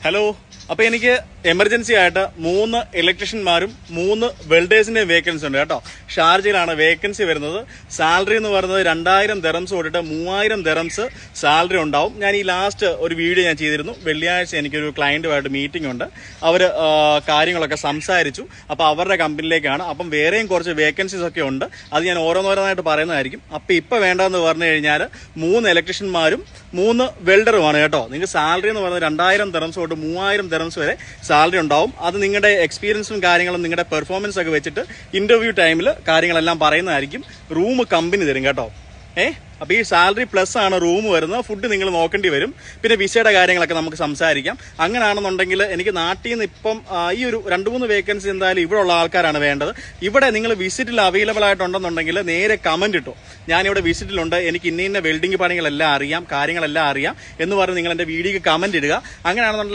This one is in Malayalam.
ഹലോ. അപ്പൊ എനിക്ക് എമർജൻസി ആയിട്ട് 3 ഇലക്ട്രീഷ്യന്മാരും 3 വെൽഡേഴ്സിന്റെ വേക്കൻസി ഉണ്ട് കേട്ടോ. ഷാർജയിലാണ് വേക്കൻസി വരുന്നത്. സാലറി എന്ന് പറയുന്നത് 2000 ദിറംസ് തൊട്ടിട്ട് 3000 ദിറംസ് സാലറി ഉണ്ടാവും. ഞാൻ ഈ ലാസ്റ്റ് ഒരു വീഡിയോ ഞാൻ ചെയ്തിരുന്നു. വെള്ളിയാഴ്ച എനിക്കൊരു ക്ലയന്റുമായിട്ട് മീറ്റിംഗ് ഉണ്ട്. അവര് കാര്യങ്ങളൊക്കെ സംസാരിച്ചു. അപ്പൊ അവരുടെ കമ്പനിയിലേക്കാണ്. അപ്പം വേറെയും കുറച്ച് വേക്കൻസീസ് ഒക്കെ ഉണ്ട്. അത് ഞാൻ ഓരോന്നോരോന്നായിട്ട് പറയുന്നതായിരിക്കും. അപ്പൊ ഇപ്പൊ വേണ്ടതെന്ന് പറഞ്ഞു കഴിഞ്ഞാൽ 3 ഇലക്ട്രീഷ്യന്മാരും 3 വെൽഡറുമാണ് കേട്ടോ. നിങ്ങൾക്ക് സാലറി എന്ന് പറയുന്നത് 2000 ദിറംസ് തൊട്ട് 3000 ദിറംസ് വരെ സാലറി ഉണ്ടാവും. അത് നിങ്ങളുടെ എക്സ്പീരിയൻസും കാര്യങ്ങളും നിങ്ങളുടെ പെർഫോമൻസ് ഒക്കെ വെച്ചിട്ട് ഇന്റർവ്യൂ ടൈമിൽ കാര്യങ്ങളെല്ലാം പറയുന്നതായിരിക്കും. റൂം കമ്പനി തരും കേട്ടോ. അപ്പൊ ഈ സാലറി പ്ലസ് ആണ് റൂം വരുന്നത്. ഫുഡ് നിങ്ങൾ നോക്കേണ്ടി വരും. പിന്നെ വിസയുടെ കാര്യങ്ങളൊക്കെ നമുക്ക് സംസാരിക്കാം. അങ്ങനെയാണെന്നുണ്ടെങ്കിൽ എനിക്ക് നാട്ടിൽ നിന്ന് ഇപ്പം ഈ ഒരു 2-3 വേക്കൻസി എന്തായാലും ഇവിടെ ഉള്ള ആൾക്കാരാണ് വേണ്ടത്. ഇവിടെ നിങ്ങൾ വിസിറ്റിൽ അവൈലബിൾ ആയിട്ടുണ്ടെന്നുണ്ടെങ്കിൽ നേരെ കമന്റ് ഇട്ടോ, ഞാനിവിടെ വിസിറ്റിലുണ്ട്, എനിക്ക് ഇന്ന വെൽഡിംഗ് പണികളെല്ലാം അറിയാം, കാര്യങ്ങളെല്ലാം അറിയാം എന്ന് പറഞ്ഞ് നിങ്ങൾ എന്റെ വീഡിയോക്ക് കമന്റ് ഇടുക. അങ്ങനെയാണെന്നുണ്ടെങ്കിൽ